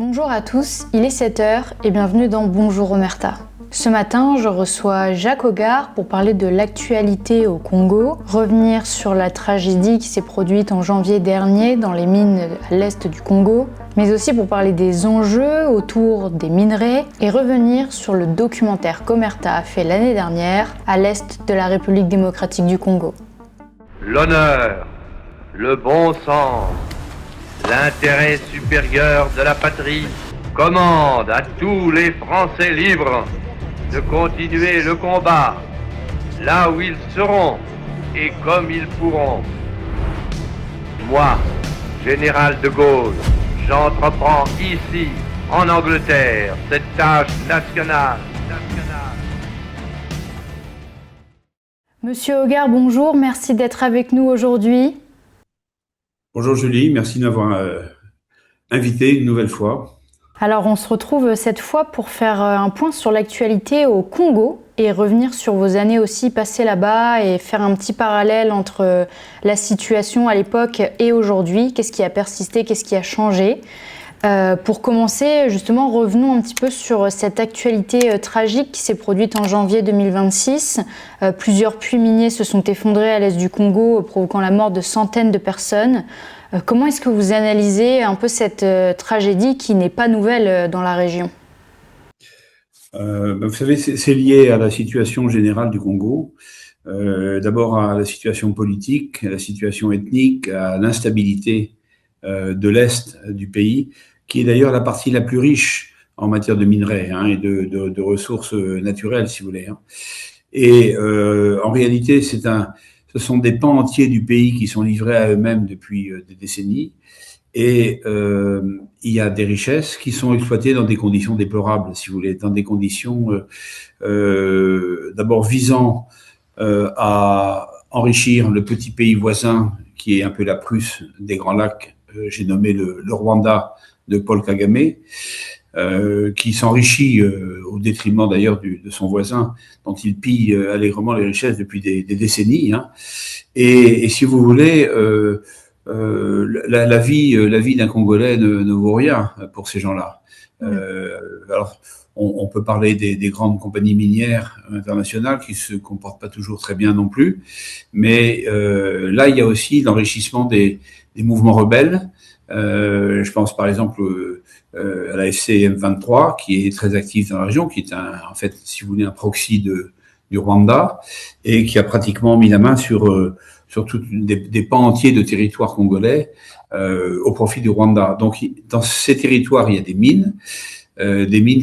Bonjour à tous, il est 7 heures et bienvenue dans Bonjour Omerta. Ce matin, je reçois Jacques Hoggard pour parler de l'actualité au Congo, revenir sur la tragédie qui s'est produite en janvier dernier dans les mines à l'est du Congo, mais aussi pour parler des enjeux autour des minerais et revenir sur le documentaire qu'Omerta a fait l'année dernière à l'est de la République démocratique du Congo. L'honneur, le bon sens, l'intérêt supérieur de la patrie commande à tous les Français libres de continuer le combat là où ils seront et comme ils pourront. Moi, général de Gaulle, j'entreprends ici, en Angleterre, cette tâche nationale. Monsieur Hoggard, bonjour, merci d'être avec nous aujourd'hui. Bonjour Julie, merci de m'avoir invité une nouvelle fois. Alors on se retrouve cette fois pour faire un point sur l'actualité au Congo et revenir sur vos années aussi passées là-bas et faire un petit parallèle entre la situation à l'époque et aujourd'hui. Qu'est-ce qui a persisté, qu'est-ce qui a changé ? Pour commencer, justement, revenons un petit peu sur cette actualité tragique qui s'est produite en janvier 2026. Plusieurs puits miniers se sont effondrés à l'est du Congo, provoquant la mort de centaines de personnes. Comment est-ce que vous analysez un peu cette tragédie qui n'est pas nouvelle dans la région ? Vous savez, c'est lié à la situation générale du Congo. D'abord à la situation politique, à la situation ethnique, à l'instabilité de l'Est du pays, qui est d'ailleurs la partie la plus riche en matière de minerais et de ressources naturelles, si vous voulez. Et en réalité, ce sont des pans entiers du pays qui sont livrés à eux-mêmes depuis des décennies. Et il y a des richesses qui sont exploitées dans des conditions déplorables, si vous voulez, dans des conditions d'abord visant à enrichir le petit pays voisin qui est un peu la Prusse des Grands Lacs. J'ai nommé le Rwanda de Paul Kagame, qui s'enrichit au détriment d'ailleurs de son voisin, dont il pille allègrement les richesses depuis des décennies. Et si vous voulez, la vie d'un Congolais ne vaut rien pour ces gens-là. Alors, on peut parler des grandes compagnies minières internationales qui se comportent pas toujours très bien non plus, mais là, il y a aussi l'enrichissement des mouvements rebelles. Je pense par exemple à la FC M23 qui est très active dans la région, qui est en fait, si vous voulez, un proxy du Rwanda et qui a pratiquement mis la main sur tout des pans entiers de territoires congolais au profit du Rwanda. Donc dans ces territoires, il y a des mines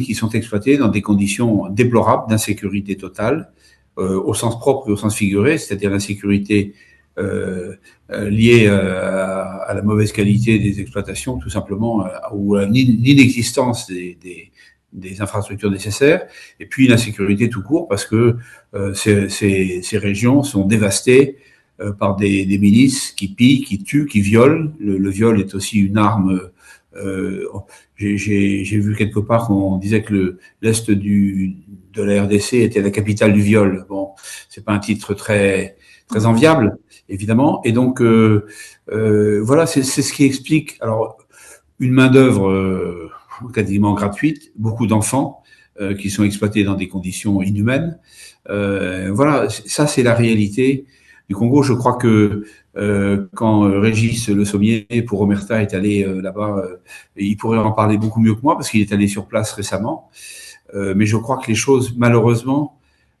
qui sont exploitées dans des conditions déplorables d'insécurité totale, au sens propre et au sens figuré, c'est-à-dire l'insécurité liée à la mauvaise qualité des exploitations, tout simplement, ou à l'inexistence des infrastructures nécessaires, et puis l'insécurité tout court, parce que ces régions sont dévastées par des milices qui pillent, qui tuent, qui violent. Le viol est aussi une arme. J'ai vu quelque part qu'on disait que l'Est de la RDC était la capitale du viol. Bon, c'est pas un titre très enviable, évidemment. Et donc, voilà, c'est ce qui explique. Alors, une main-d'œuvre quasiment gratuite, beaucoup d'enfants qui sont exploités dans des conditions inhumaines. Voilà, ça, c'est la réalité du Congo. Je crois que quand Régis Le Sommier pour Omerta est allé là-bas, il pourrait en parler beaucoup mieux que moi parce qu'il est allé sur place récemment. Mais je crois que les choses, malheureusement,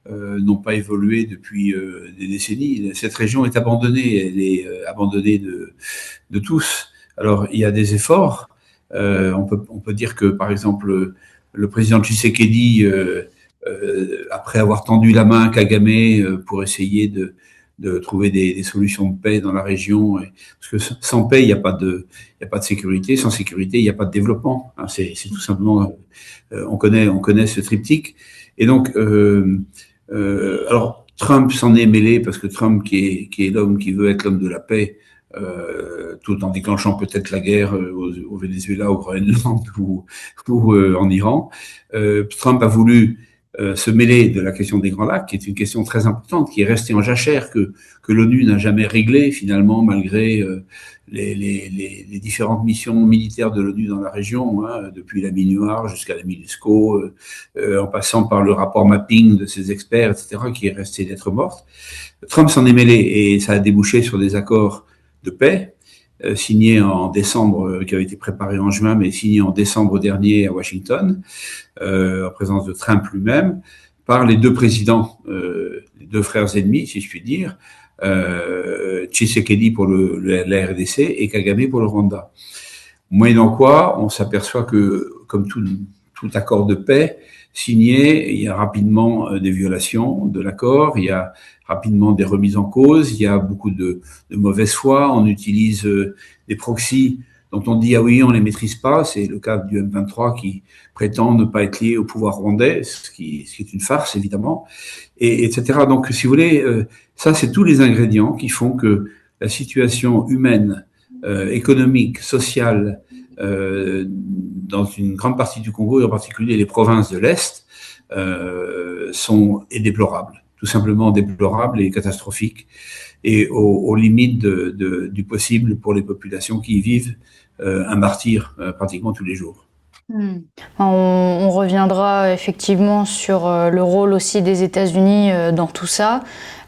n'ont pas évolué depuis des décennies. Cette région est abandonnée, elle est abandonnée de tous. Alors, il y a des efforts. On peut dire que, par exemple, le président Tshisekedi, après avoir tendu la main à Kagame pour essayer de trouver des solutions de paix dans la région, parce que sans paix, il n'y a pas de sécurité. Sans sécurité, il n'y a pas de développement. C'est tout simplement, on connaît ce triptyque. Et donc, alors Trump s'en est mêlé parce que Trump, qui est l'homme qui veut être l'homme de la paix, tout en déclenchant peut-être la guerre au Venezuela, au Groenland ou en Iran, Trump a voulu se mêler de la question des Grands Lacs, qui est une question très importante, qui est restée en jachère, que l'ONU n'a jamais réglée finalement, malgré les différentes missions militaires de l'ONU dans la région, hein, depuis la MINUAR jusqu'à la MINUSCO, en passant par le rapport mapping de ces experts, etc., qui est resté lettre morte. Trump s'en est mêlé et ça a débouché sur des accords de paix signés en décembre, qui avaient été préparés en juin, mais signés en décembre dernier à Washington, en présence de Trump lui-même, par les deux présidents, les deux frères ennemis, si je puis dire, Tshisekedi pour la RDC et Kagame pour le Rwanda. Moyennant quoi, on s'aperçoit que, comme tout accord de paix signé, il y a rapidement des violations de l'accord, il y a rapidement des remises en cause, il y a beaucoup de mauvaise foi, on utilise des proxys dont on dit « ah oui, on les maîtrise pas », c'est le cas du M23 qui prétend ne pas être lié au pouvoir rwandais, ce qui est une farce évidemment, et etc. Donc si vous voulez, ça c'est tous les ingrédients qui font que la situation humaine, économique, sociale, dans une grande partie du Congo et en particulier les provinces de l'Est est déplorable, tout simplement déplorable et catastrophique, et aux limites du possible pour les populations qui y vivent, un martyre pratiquement tous les jours. On reviendra effectivement sur le rôle aussi des États-Unis dans tout ça.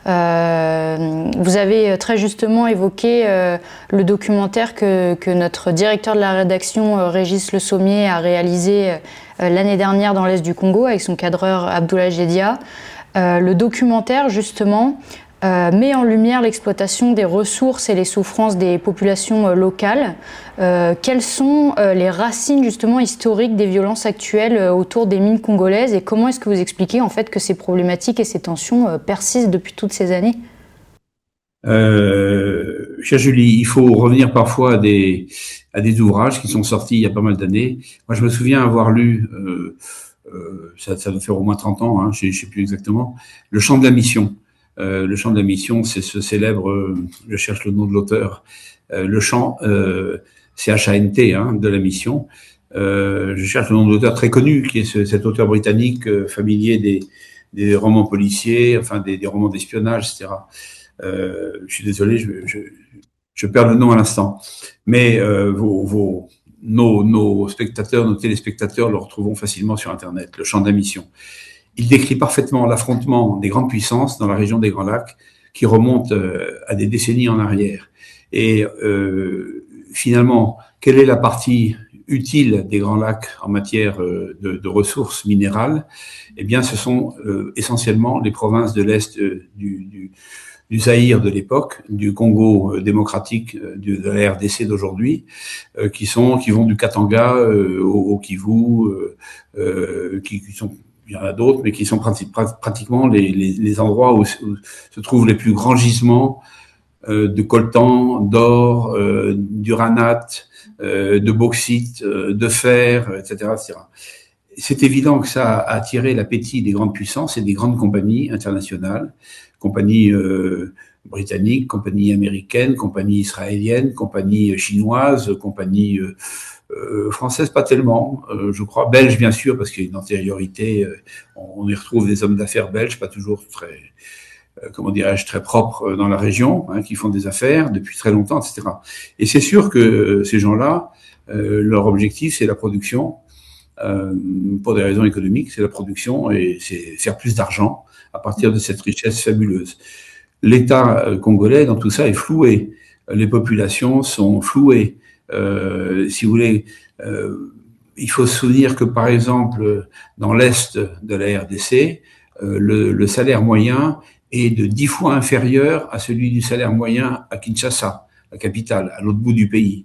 Vous avez très justement évoqué le documentaire que notre directeur de la rédaction, Régis Le Sommier, a réalisé l'année dernière dans l'Est du Congo avec son cadreur Abdoulaye Jedia. Le documentaire, justement, met en lumière l'exploitation des ressources et les souffrances des populations locales. Quelles sont les racines justement historiques des violences actuelles autour des mines congolaises, et comment est-ce que vous expliquez en fait que ces problématiques et ces tensions persistent depuis toutes ces années? Chère Julie, il faut revenir parfois à des ouvrages qui sont sortis il y a pas mal d'années. Moi, je me souviens avoir lu, ça doit faire au moins 30 ans, hein, je ne sais plus exactement, Le Chant de la Mission. Le Chant de la Mission, c'est ce célèbre, je cherche le nom de l'auteur, le chant, c'est H-A-N-T, hein, de la Mission. Je cherche le nom de l'auteur très connu, qui est cet auteur britannique familier des romans policiers, enfin des romans d'espionnage, etc. Je suis désolé, je perds le nom à l'instant. Mais nos spectateurs, nos téléspectateurs le retrouveront facilement sur Internet, Le Chant de la Mission. Il décrit parfaitement l'affrontement des grandes puissances dans la région des Grands Lacs qui remonte à des décennies en arrière. Et finalement, quelle est la partie utile des Grands Lacs en matière de ressources minérales? Eh bien, ce sont essentiellement les provinces de l'Est du Zaïre de l'époque, du Congo démocratique, de la RDC d'aujourd'hui, qui vont du Katanga au Kivu, qui sont, il y en a d'autres, mais qui sont pratiquement les endroits où se trouvent les plus grands gisements de coltan, d'or, d'uranate, de bauxite, de fer, etc., etc. C'est évident que ça a attiré l'appétit des grandes puissances et des grandes compagnies internationales, compagnies britanniques, compagnies américaines, compagnies israéliennes, compagnies chinoises, compagnies françaises, pas tellement, je crois, belges bien sûr, parce qu'il y a une antériorité, on y retrouve des hommes d'affaires belges, pas toujours très, comment dirais-je, très propres dans la région, hein, qui font des affaires depuis très longtemps, etc. Et c'est sûr que ces gens-là, leur objectif, c'est la production, pour des raisons économiques, c'est la production et c'est faire plus d'argent à partir de cette richesse fabuleuse. L'État congolais, dans tout ça, est floué. Les populations sont flouées. Si vous voulez, il faut se souvenir que, par exemple, dans l'Est de la RDC, le salaire moyen est de 10 fois inférieur à celui du salaire moyen à Kinshasa, la capitale, à l'autre bout du pays.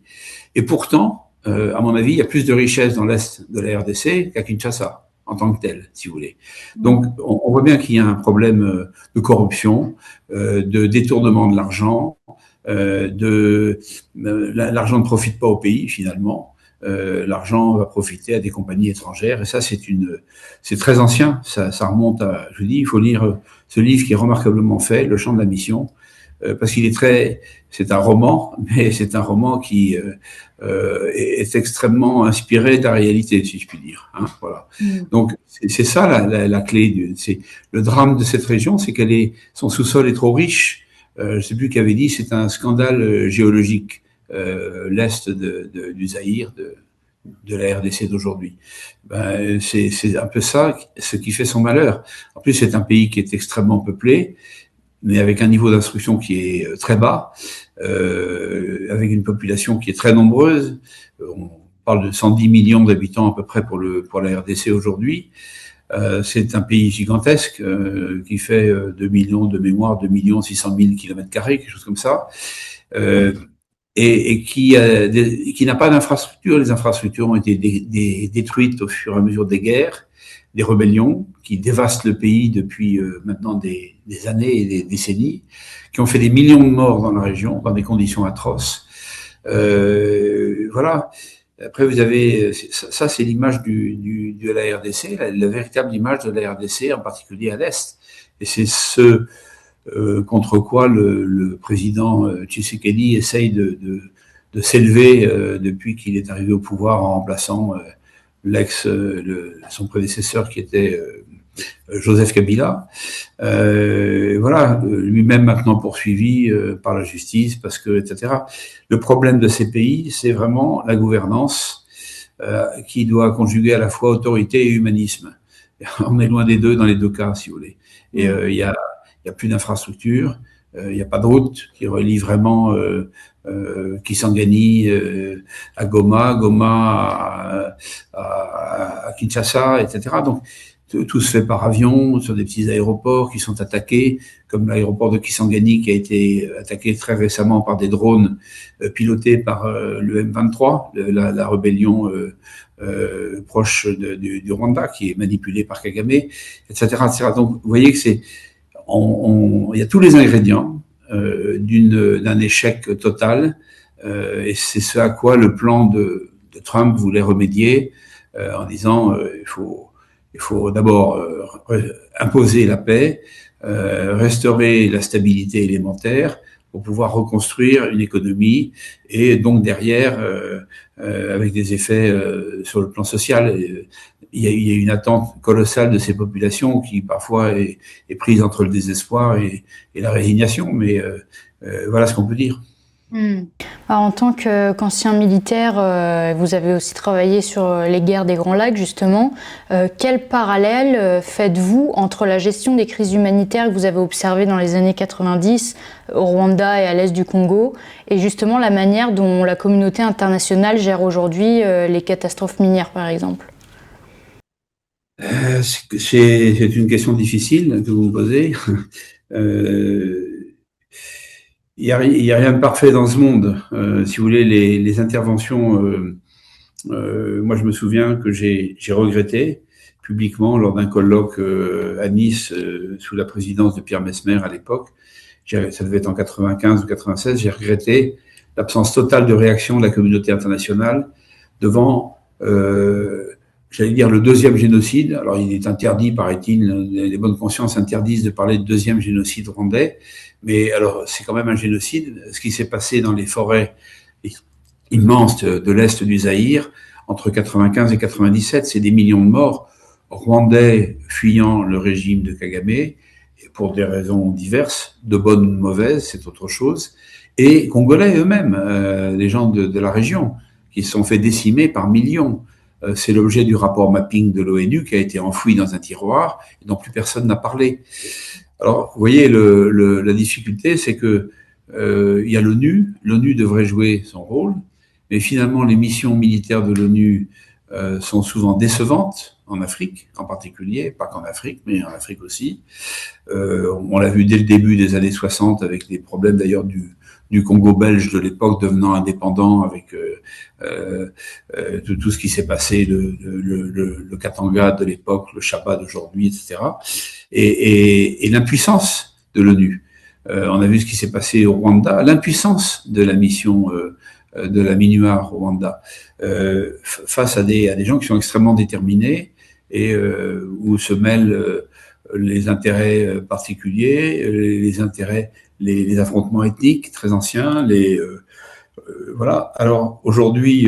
Et pourtant, à mon avis, il y a plus de richesse dans l'Est de la RDC qu'à Kinshasa, en tant que tel, si vous voulez. Donc, on voit bien qu'il y a un problème de corruption, de détournement de l'argent, l'argent ne profite pas au pays, finalement. L'argent va profiter à des compagnies étrangères, et ça, c'est très ancien. Ça remonte à, je vous dis, il faut lire ce livre qui est remarquablement fait, Le Chant de la Mission, parce qu'il c'est un roman, mais c'est un roman qui est extrêmement inspiré de la réalité, si je puis dire. Hein, voilà. Donc c'est ça la clé. C'est le drame de cette région, c'est son sous-sol est trop riche. Je ne sais plus qui avait dit, c'est un scandale géologique. L'est du Zaïre, de la RDC d'aujourd'hui. Ben, c'est un peu ça, ce qui fait son malheur. En plus, c'est un pays qui est extrêmement peuplé, mais avec un niveau d'instruction qui est très bas, avec une population qui est très nombreuse. On parle de 110 millions d'habitants à peu près pour la RDC aujourd'hui. C'est un pays gigantesque qui fait 2 millions de mémoire, 2 600 000 kilomètres carrés, quelque chose comme ça. Et qui n'a pas d'infrastructure. Les infrastructures ont été détruites au fur et à mesure des guerres, des rébellions qui dévastent le pays depuis maintenant des années et des décennies, qui ont fait des millions de morts dans la région, dans des conditions atroces. Voilà. Après, vous avez ça, c'est l'image de la RDC, la véritable image de la RDC, en particulier à l'est. Et c'est contre quoi le président Tshisekedi essaye de s'élever depuis qu'il est arrivé au pouvoir en remplaçant son prédécesseur qui était Joseph Kabila. Voilà, lui-même maintenant poursuivi par la justice, parce que, etc. Le problème de ces pays, c'est vraiment la gouvernance qui doit conjuguer à la fois autorité et humanisme. On est loin des deux dans les deux cas, si vous voulez. Et il y a plus d'infrastructures, il n'y a pas de route qui relie vraiment Kisangani à Goma à Kinshasa, etc. Donc tout se fait par avion, sur des petits aéroports qui sont attaqués, comme l'aéroport de Kisangani qui a été attaqué très récemment par des drones pilotés par le M23, la rébellion proche du Rwanda, qui est manipulée par Kagame, etc., etc. Donc vous voyez que il y a tous les ingrédients d'un échec total, et c'est ce à quoi le plan de Trump voulait remédier en disant il faut d'abord imposer la paix, restaurer la stabilité élémentaire pour pouvoir reconstruire une économie, et donc derrière avec des effets sur le plan social. Il y a une attente colossale de ces populations qui parfois est prise entre le désespoir et la résignation, mais voilà ce qu'on peut dire. En tant qu'ancien militaire, vous avez aussi travaillé sur les guerres des Grands Lacs, justement. Quel parallèle faites-vous entre la gestion des crises humanitaires que vous avez observées dans les années 90 au Rwanda et à l'est du Congo, et justement la manière dont la communauté internationale gère aujourd'hui les catastrophes minières, par exemple? C'est une question difficile que vous me posez. Il y a rien de parfait dans ce monde. Si vous voulez, les interventions, moi je me souviens que j'ai regretté publiquement lors d'un colloque à Nice sous la présidence de Pierre Messmer à l'époque. Ça devait être en 95 ou 96. J'ai regretté l'absence totale de réaction de la communauté internationale devant j'allais dire le deuxième génocide. Alors il est interdit, paraît-il, les bonnes consciences interdisent de parler de deuxième génocide rwandais, mais alors c'est quand même un génocide. Ce qui s'est passé dans les forêts immenses de l'est du Zaïre entre 95 et 97, c'est des millions de morts rwandais fuyant le régime de Kagame, et pour des raisons diverses, de bonnes ou de mauvaises, c'est autre chose, et congolais eux-mêmes, les gens de la région, qui se sont fait décimer par millions. C'est l'objet du rapport mapping de l'ONU qui a été enfoui dans un tiroir et dont plus personne n'a parlé. Alors, vous voyez, la difficulté, c'est que il y a l'ONU. L'ONU devrait jouer son rôle, mais finalement, les missions militaires de l'ONU sont souvent décevantes, en Afrique en particulier, pas qu'en Afrique, mais en Afrique aussi. On l'a vu dès le début des années 60, avec les problèmes d'ailleurs du Congo belge de l'époque devenant indépendant, avec tout ce qui s'est passé, le Katanga de l'époque, le Shabbat d'aujourd'hui, etc. Et l'impuissance de l'ONU. On a vu ce qui s'est passé au Rwanda, l'impuissance de la mission de la MINUSMA au Rwanda, face à des gens qui sont extrêmement déterminés, et où se mêlent les intérêts particuliers, les intérêts les affrontements ethniques très anciens, voilà. Alors aujourd'hui,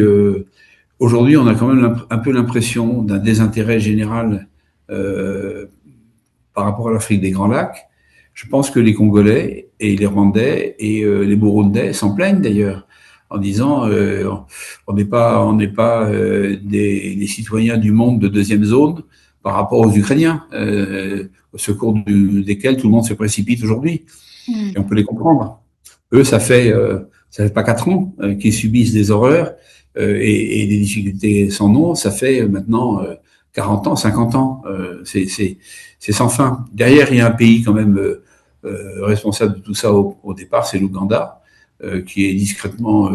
on a quand même un peu l'impression d'un désintérêt général par rapport à l'Afrique des Grands Lacs. Je pense que les Congolais et les Rwandais et les Burundais s'en plaignent d'ailleurs en disant on n'est pas des citoyens du monde de deuxième zone par rapport aux Ukrainiens, au secours desquels tout le monde se précipite aujourd'hui. Et on peut les comprendre. Eux, ça fait pas 4 ans qu'ils subissent des horreurs et des difficultés sans nom. Ça fait maintenant 40 ans, 50 ans. C'est sans fin. Derrière, il y a un pays quand même responsable de tout ça au départ, c'est l'Ouganda, qui est discrètement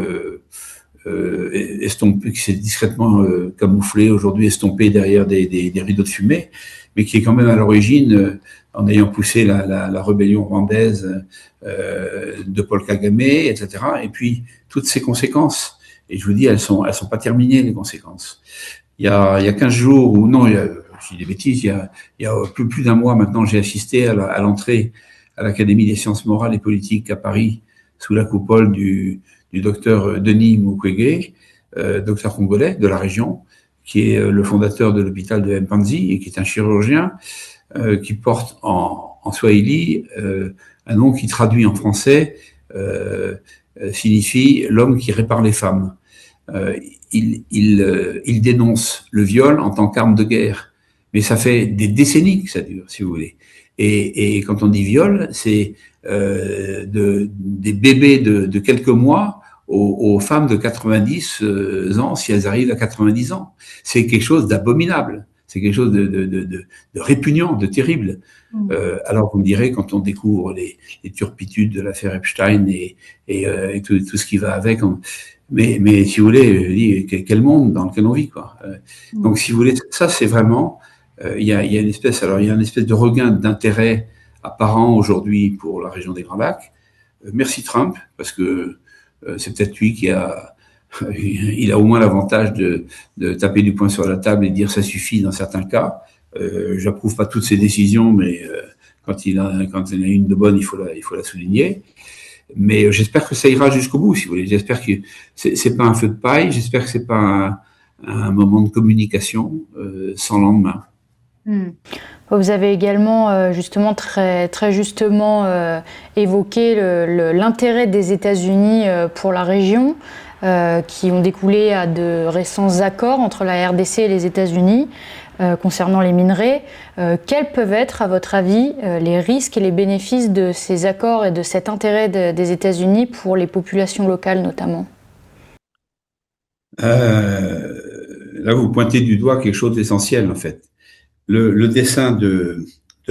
estompé, qui s'est discrètement camouflé aujourd'hui, estompé derrière des rideaux de fumée, mais qui est quand même à l'origine, en ayant poussé la rébellion rwandaise de Paul Kagame, etc. Et puis toutes ces conséquences. Et je vous dis, elles sont pas terminées, les conséquences. Il y a 15 jours, ou non, je dis des bêtises, il y a plus d'un mois maintenant, j'ai assisté à l'entrée à l'Académie des sciences morales et politiques à Paris, sous la coupole du docteur Denis Mukwege, docteur congolais de la région, qui est le fondateur de l'hôpital de Mpanzi et qui est un chirurgien qui porte en swahili un nom qui traduit en français signifie l'homme qui répare les femmes. Il dénonce le viol en tant qu'arme de guerre, mais ça fait des décennies que ça dure, si vous voulez. Et quand on dit viol, c'est des bébés de quelques mois aux femmes de 90 ans, si elles arrivent à 90 ans. C'est quelque chose d'abominable. C'est quelque chose de répugnant, de terrible. Alors vous me direz, quand on découvre les turpitudes de l'affaire Epstein et tout ce qui va avec, mais si vous voulez, quel monde dans lequel on vit, quoi. Donc si vous voulez, ça c'est vraiment, il y a une espèce de regain d'intérêt apparent aujourd'hui pour la région des Grands Lacs. Merci Trump, parce que c'est peut-être lui il a au moins l'avantage de taper du poing sur la table et de dire ça suffit dans certains cas. J'approuve pas toutes ses décisions, mais quand il en a une de bonne, il faut la souligner. Mais j'espère que ça ira jusqu'au bout, si vous voulez. J'espère que c'est pas un feu de paille. J'espère que c'est pas un moment de communication sans lendemain. Vous avez également justement très justement évoqué l'intérêt des États-Unis pour la région, qui ont découlé à de récents accords entre la RDC et les États-Unis concernant les minerais. Quels peuvent être, à votre avis, les risques et les bénéfices de ces accords et de cet intérêt des États-Unis pour les populations locales notamment ? Là, vous pointez du doigt quelque chose d'essentiel, en fait. Le dessein de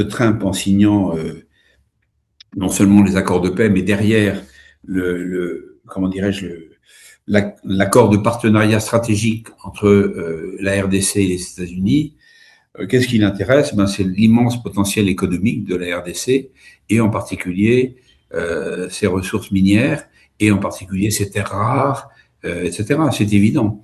Trump en signant non seulement les accords de paix, mais derrière l'accord de partenariat stratégique entre la RDC et les États-Unis, qu'est-ce qui l'intéresse ? C'est l'immense potentiel économique de la RDC et en particulier ses ressources minières et en particulier ses terres rares, etc. C'est évident.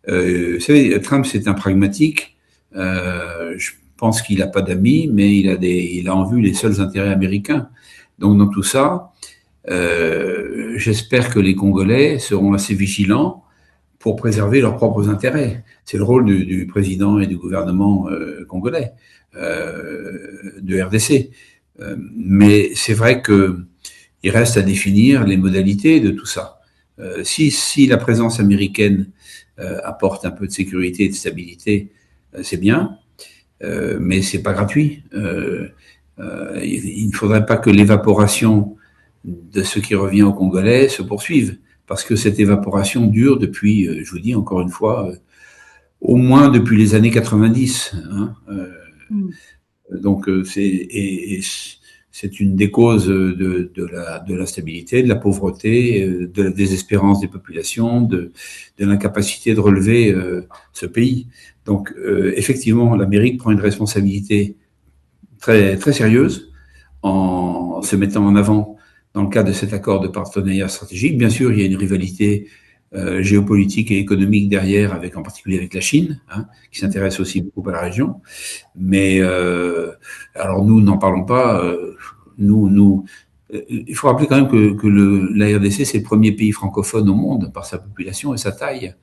Vous savez, Trump, c'est un pragmatique. Je pense qu'il n'a pas d'amis, mais il a en vue les seuls intérêts américains. Donc dans tout ça, j'espère que les Congolais seront assez vigilants pour préserver leurs propres intérêts. C'est le rôle du président et du gouvernement congolais, de RDC. Mais c'est vrai qu'il reste à définir les modalités de tout ça. Si la présence américaine apporte un peu de sécurité et de stabilité, c'est bien, mais c'est pas gratuit. Il ne faudrait pas que l'évaporation de ce qui revient aux Congolais se poursuive, parce que cette évaporation dure depuis, je vous dis encore une fois, au moins depuis les années 90. Donc c'est une des causes de l'instabilité, de la pauvreté, de la désespérance des populations, de l'incapacité de relever ce pays. Donc effectivement, l'Amérique prend une responsabilité très très sérieuse en se mettant en avant dans le cadre de cet accord de partenariat stratégique. Bien sûr, il y a une rivalité géopolitique et économique derrière, en particulier avec la Chine, qui s'intéresse aussi beaucoup à la région. Mais alors nous n'en parlons pas. Nous il faut rappeler quand même que la RDC, c'est le premier pays francophone au monde par sa population et sa taille.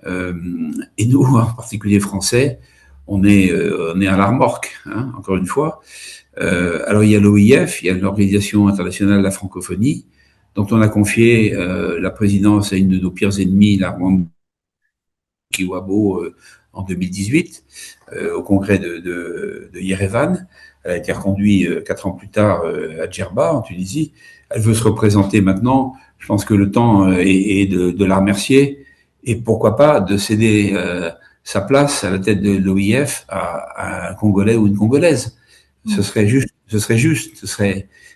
Et nous, en particulier français, on est à la remorque, hein, encore une fois. Alors il y a l'OIF, il y a l'Organisation internationale de la francophonie, dont on a confié la présidence à une de nos pires ennemis, la Rwanda, Kiwabo, en 2018, au congrès de Yerevan. Elle a été reconduite 4 ans plus tard à Djerba, en Tunisie. Elle veut se représenter maintenant. Je pense que le temps est de la remercier et pourquoi pas de céder sa place à la tête de l'OIF à un Congolais ou une Congolaise. Ce serait juste, vous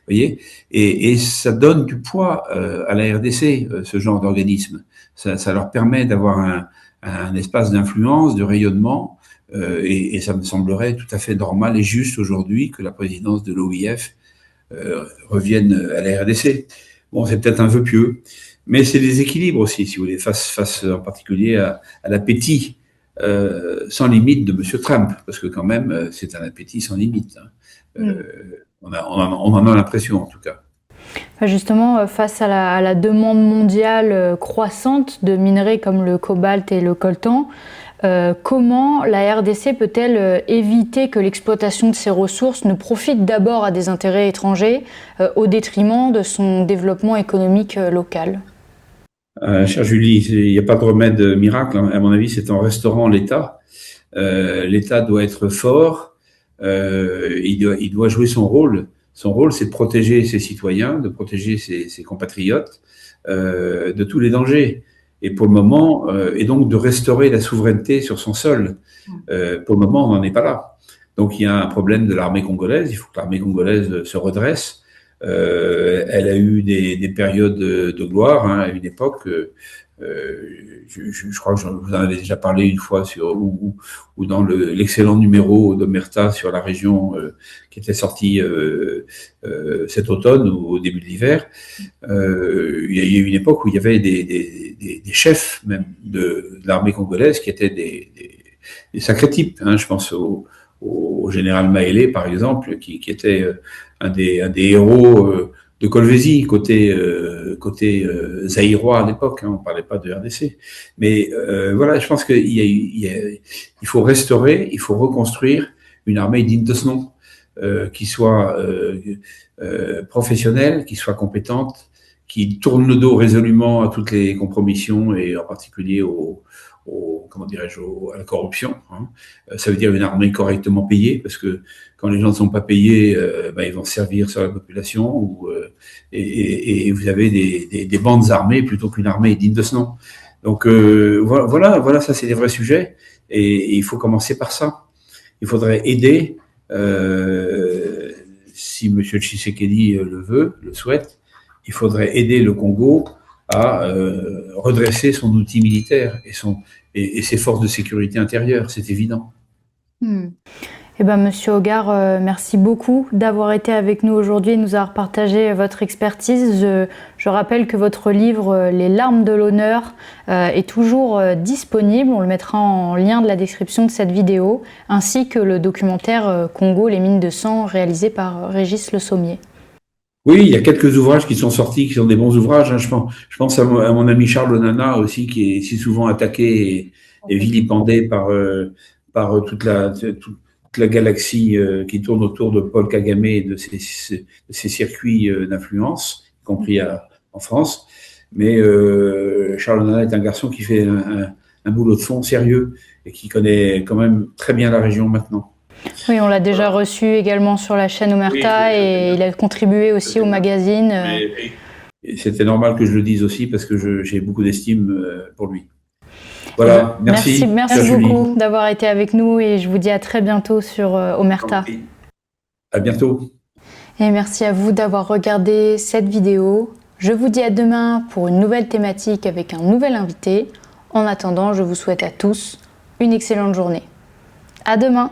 voyez, et ça donne du poids à la RDC, ce genre d'organisme. Ça leur permet d'avoir un espace d'influence, de rayonnement, et ça me semblerait tout à fait normal et juste aujourd'hui que la présidence de l'OIF revienne à la RDC. Bon, c'est peut-être un vœu pieux, mais c'est des équilibres aussi, si vous voulez, face en particulier à l'appétit sans limite de M. Trump, parce que quand même, c'est un appétit sans limite. Hein. On en a l'impression, en tout cas. Justement, face à la demande mondiale croissante de minerais comme le cobalt et le coltan, comment la RDC peut-elle éviter que l'exploitation de ces ressources ne profite d'abord à des intérêts étrangers au détriment de son développement économique local ? Chère Julie, il n'y a pas de remède miracle. À mon avis, c'est en restaurant l'État. L'État doit être fort. Il doit jouer son rôle. Son rôle, c'est de protéger ses citoyens, de protéger ses compatriotes de tous les dangers. Et pour le moment, et donc de restaurer la souveraineté sur son sol. Pour le moment, on n'en est pas là. Donc il y a un problème de l'armée congolaise. Il faut que l'armée congolaise se redresse. Elle a eu des périodes de gloire, hein, à une époque. Je crois que je vous en avais déjà parlé une fois ou dans l'excellent numéro d'Omerta sur la région qui était sorti cet automne ou au début de l'hiver. Il y a eu une époque où il y avait des chefs même de l'armée congolaise qui étaient des sacrés types. Hein, je pense au général Maélé, par exemple, qui était un des héros de Kolwezi, côté zaïrois à l'époque, hein, on parlait pas de RDC. Mais voilà, je pense qu'il faut restaurer, il faut reconstruire une armée digne de ce nom, qui soit professionnelle, qui soit compétente, qui tourne le dos résolument à toutes les compromissions et en particulier à la corruption. Hein. Ça veut dire une armée correctement payée, parce que quand les gens ne sont pas payés, ils vont servir sur la population, et vous avez des bandes armées plutôt qu'une armée digne de ce nom. Donc voilà, ça c'est des vrais sujets, et il faut commencer par ça. Il faudrait aider, si M. Tshisekedi le souhaite, il faudrait aider le Congo à redresser son outil militaire et ses forces de sécurité intérieure, c'est évident. Eh bien, Monsieur Hogar, merci beaucoup d'avoir été avec nous aujourd'hui et nous avoir partagé votre expertise. Je rappelle que votre livre « Les larmes de l'honneur » est toujours disponible. On le mettra en lien de la description de cette vidéo, ainsi que le documentaire « Congo, les mines de sang » réalisé par Régis Le Sommier. Oui, il y a quelques ouvrages qui sont sortis, qui sont des bons ouvrages. Hein. Je pense à mon ami Charles Onana aussi, qui est si souvent attaqué et vilipendé par toute la galaxie qui tourne autour de Paul Kagame et de ses circuits d'influence, y compris en France. Mais Charles Onana est un garçon qui fait un boulot de fond sérieux et qui connaît quand même très bien la région maintenant. Oui, on l'a déjà reçu également sur la chaîne Omerta, oui, et il a contribué aussi au magazine. Et c'était normal que je le dise aussi parce que j'ai beaucoup d'estime pour lui. Voilà, merci. Merci beaucoup d'avoir été avec nous et je vous dis à très bientôt sur Omerta. À bientôt. Et merci à vous d'avoir regardé cette vidéo. Je vous dis à demain pour une nouvelle thématique avec un nouvel invité. En attendant, je vous souhaite à tous une excellente journée. À demain.